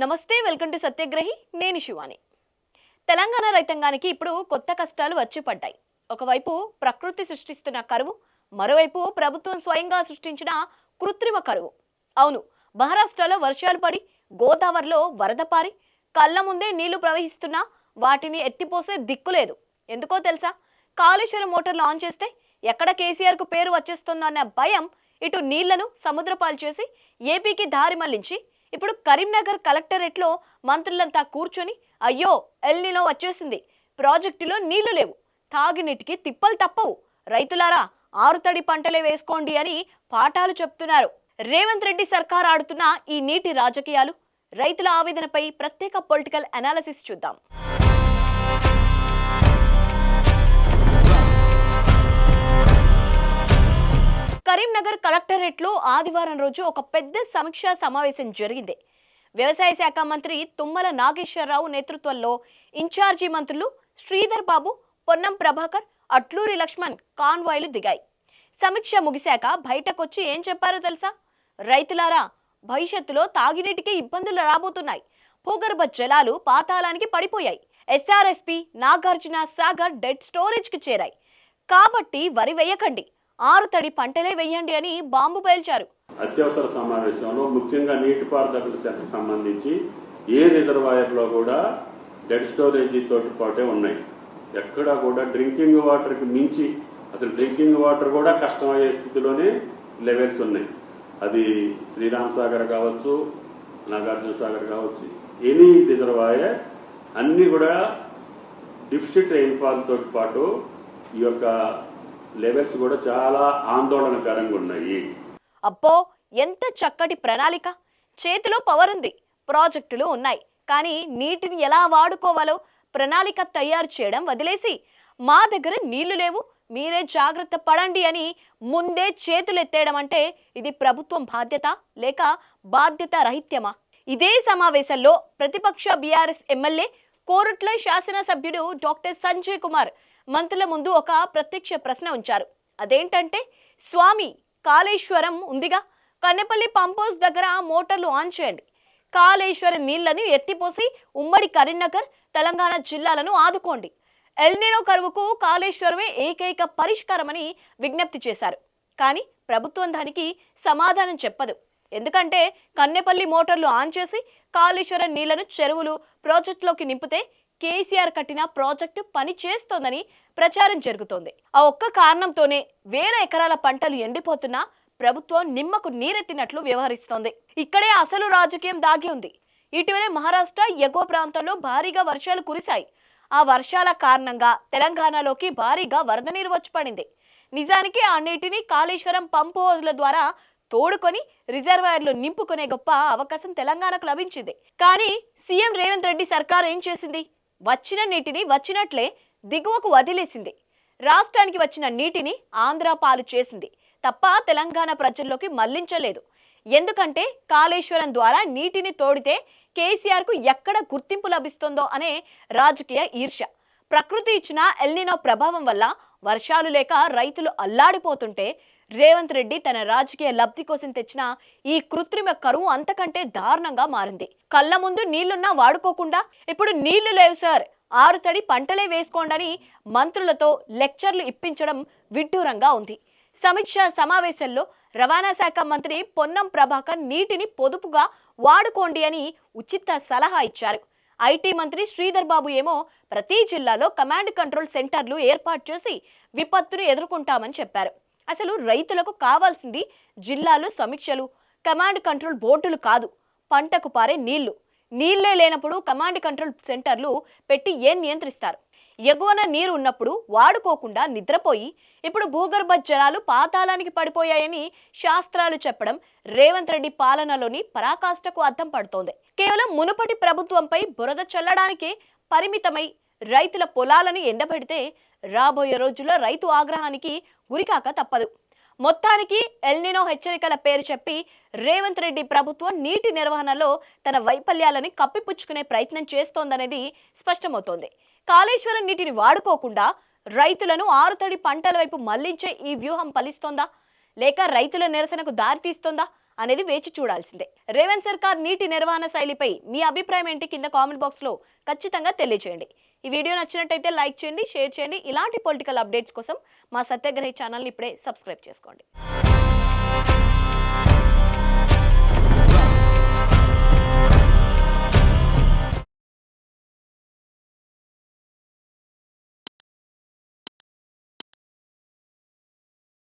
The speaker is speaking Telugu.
నమస్తే, వెల్కమ్ టు సత్యగ్రహి. నేను శివాని. తెలంగాణ రైతాంగానికి ఇప్పుడు కొత్త కష్టాలు వచ్చి పడ్డాయి. ఒకవైపు ప్రకృతి సృష్టిస్తున్న కరువు, మరోవైపు ప్రభుత్వం స్వయంగా సృష్టించిన కృత్రిమ కరువు. అవును, మహారాష్ట్రలో వర్షాలు పడి గోదావరిలో వరద పారి కళ్ళ ముందే నీళ్లు ప్రవహిస్తున్నా వాటిని ఎత్తిపోసే దిక్కులేదు. ఎందుకో తెలుసా? కాళేశ్వరం మోటార్లు ఆన్ చేస్తే ఎక్కడ కేసీఆర్ కు పేరు వచ్చేస్తుందన్న భయం ఇటు నీళ్లను సముద్రపాలు చేసి ఏపీకి దారి మళ్లించి ఇప్పుడు కరీంనగర్ కలెక్టరేట్లో మంత్రులంతా కూర్చొని అయ్యో ఎల్నినో వచ్చేసింది, ప్రాజెక్టులో నీళ్లు లేవు, తాగినీటికి తిప్పలు తప్పవు, రైతులారా ఆరుతడి పంటలే వేసుకోండి అని పాఠాలు చెప్తున్నారు. రేవంత్ రెడ్డి సర్కార్ ఆడుతున్న ఈ నీటి రాజకీయాలు, రైతుల ఆవేదనపై ప్రత్యేక పొలిటికల్ అనాలిసిస్ చూద్దాం. కరీంనగర్ కలెక్టరేట్లో ఆదివారం రోజు ఒక పెద్ద సమీక్షా సమావేశం జరిగింది. వ్యవసాయ శాఖ మంత్రి తుమ్మల నాగేశ్వరరావు నేతృత్వంలో ఇన్ఛార్జి మంత్రులు శ్రీధర్ బాబు, పొన్నం ప్రభాకర్, అట్లూరి లక్ష్మణ్ కాన్వాయ్లు దిగాయి. సమీక్ష ముగిశాక బయటకొచ్చి ఏం చెప్పారో తెలుసా? రైతులారా, భవిష్యత్తులో తాగినీటికి ఇబ్బందులు రాబోతున్నాయి, భూగర్భ జలాలు పాతాళానికి పడిపోయాయి, SRSP Nagarjuna Sagar dead storage కి చేరాయి, కాబట్టి వరి వేయకండి, ఆరుతడి పంటలే వేయండి అని బాంబు పేల్చారు. అత్యవసర సమావేశంలో ముఖ్యంగా నీటిపారుదల శాఖకు సంబంధించి ఏ రిజర్వాయర్లో కూడా డెడ్ స్టోరేజీ తోటి పాటే ఉన్నాయి. ఎక్కడా కూడా డ్రింకింగ్ వాటర్కి మించి అసలు డ్రింకింగ్ వాటర్ కూడా కష్టమయ్యే స్థితిలోనే లెవెల్స్ ఉన్నాయి. అది శ్రీరామ్ సాగర్ కావచ్చు, నాగార్జున సాగర్ కావచ్చు, ఎనీ రిజర్వాయర్ అన్నీ కూడా డిఫిసిట్ రెయిన్ఫాల్ తోటి పాటు ఈ యొక్క లెవెల్స్ కూడా చాలా ఆందోళనకరంగా ఉన్నాయి. అబ్బో, ఎంత చక్కటి ప్రణాళిక! చేతిలో పవర్ ఉంది, ప్రాజెక్టులు ఉన్నాయి, కానీ నీటిని ఎలా వాడుకోవాలో ప్రణాళిక తయారు చేయడం వదిలేసి మా దగ్గర నీళ్లు లేవు, మీరే జాగ్రత్త పడండి అని ముందే చేతులు ఎత్తేయడం అంటే ఇది ప్రభుత్వం బాధ్యత లేక బాధ్యత రహిత్యమా? ఇదే సమావేశంలో ప్రతిపక్ష బీఆర్ఎస్ ఎమ్మెల్యే కోరుట్ల శాసనసభ్యుడు డాక్టర్ సంజయ్ కుమార్ మంత్రుల ముందు ఒక ప్రత్యక్ష ప్రశ్న ఉంచారు. అదేంటంటే, స్వామి కాళేశ్వరం ఉందిగా, కన్నెపల్లి పంప్ హౌస్ దగ్గర మోటార్లు ఆన్ చేయండి, కాళేశ్వరం నీళ్లను ఎత్తిపోసి ఉమ్మడి కరీంనగర్, తెలంగాణ జిల్లాలను ఆదుకోండి, ఎల్నినో కరువుకు కాళేశ్వరమే ఏకైక పరిష్కారమని విజ్ఞప్తి చేశారు. కానీ ప్రభుత్వం దానికి సమాధానం చెప్పదు. ఎందుకంటే కన్నెపల్లి మోటార్లు ఆన్ చేసి కాళేశ్వరం నీళ్లను చెరువులు, ప్రాజెక్టులోకి నింపితే కేసీఆర్ కట్టిన ప్రాజెక్టు పని చేస్తోందని ప్రచారం జరుగుతోంది. ఆ ఒక్క కారణంతోనే వేల ఎకరాల పంటలు ఎండిపోతున్నా ప్రభుత్వం నిమ్మకు నీరెత్తినట్లు వ్యవహరిస్తోంది. ఇక్కడే అసలు రాజకీయం దాగి ఉంది. ఇటీవలే మహారాష్ట్ర ఎగువ ప్రాంతంలో భారీగా వర్షాలు కురిశాయి. ఆ వర్షాల కారణంగా తెలంగాణలోకి భారీగా వరద నీరు వచ్చి పడింది. నిజానికి ఆ నీటిని కాళేశ్వరం పంప్ హౌజ్ల ద్వారా తోడుకొని రిజర్వాయర్లు నింపుకునే గొప్ప అవకాశం తెలంగాణకు లభించింది. కానీ సీఎం రేవంత్ రెడ్డి సర్కార్ ఏం చేసింది? వచ్చిన నీటిని వచ్చినట్లే దిగువకు వదిలేసింది. రాష్ట్రానికి వచ్చిన నీటిని ఆంధ్ర పాలు చేసింది తప్ప తెలంగాణ ప్రజల్లోకి మళ్లించలేదు. ఎందుకంటే కాళేశ్వరం ద్వారా నీటిని తోడితే కేసీఆర్ కు ఎక్కడ గుర్తింపు లభిస్తుందో అనే రాజకీయ ఈర్ష్య. ప్రకృతి ఇచ్చిన ఎల్నినో ప్రభావం వల్ల వర్షాలు లేక రైతులు అల్లాడిపోతుంటే రేవంత్ రెడ్డి తన రాజకీయ లబ్ధి కోసం తెచ్చిన ఈ కృత్రిమ కరువు అంతకంటే దారుణంగా మారింది. కళ్ళ ముందు నీళ్లున్నా వాడుకోకుండా ఇప్పుడు నీళ్లు లేవు సార్, ఆరుతడి పంటలే వేసుకోండని మంత్రులతో లెక్చర్లు ఇప్పించడం విడ్డూరంగా ఉంది. సమీక్ష సమావేశంలో రవాణా శాఖ మంత్రి పొన్నం ప్రభాకర్ నీటిని పొదుపుగా వాడుకోండి అని ఉచిత సలహా ఇచ్చారు. ఐటీ మంత్రి శ్రీధర్ బాబు ఏమో ప్రతి జిల్లాలో కమాండ్ కంట్రోల్ సెంటర్లు ఏర్పాటు చేసి విపత్తును ఎదుర్కొంటామని చెప్పారు. అసలు రైతులకు కావాల్సింది జిల్లాలో సమీక్షలు, కమాండ్ కంట్రోల్ బోర్డులు కాదు, పంటకు పారే నీళ్లు. నీళ్లే లేనప్పుడు కమాండ్ కంట్రోల్ సెంటర్లు పెట్టి ఏం నియంత్రిస్తారు? ఎగువన నీరు ఉన్నప్పుడు వాడుకోకుండా నిద్రపోయి ఇప్పుడు భూగర్భ జలాలు పాతాళానికి పడిపోయాయని శాస్త్రాలు చెప్పడం రేవంత్ రెడ్డి పాలనలోని పరాకాష్ఠకు అద్దం పడుతోంది. కేవలం మునుపటి ప్రభుత్వంపై బురద చల్లడానికి పరిమితమై రైతుల పొలాలను ఎండబెడితే రాబోయే రోజుల్లో రైతు ఆగ్రహానికి గురికాక తప్పదు. మొత్తానికి ఎల్నినో హెచ్చరికల పేరు చెప్పి రేవంత్ రెడ్డి ప్రభుత్వం నీటి నిర్వహణలో తన వైఫల్యాలని కప్పిపుచ్చుకునే ప్రయత్నం చేస్తోందనేది స్పష్టమవుతోంది. కాళేశ్వరం నీటిని వాడుకోకుండా రైతులను ఆరుతడి పంటల వైపు మళ్లించే ఈ వ్యూహం ఫలిస్తోందా లేక రైతుల నిరసనకు దారితీస్తోందా అనేది వేచి చూడాల్సిందే. రేవంత్ సర్కార్ నీటి నిర్వహణ శైలిపై మీ అభిప్రాయం ఏంటి? కింద కామెంట్ బాక్స్ లో ఖచ్చితంగా తెలియజేయండి. ఈ వీడియో నచ్చినట్టయితే లైక్ చేయండి, షేర్ చేయండి. ఇలాంటి పొలిటికల్ అప్డేట్స్ కోసం మా సత్యాగ్రహి ఛానల్ని ఇప్పుడే సబ్స్క్రైబ్ చేసుకోండి.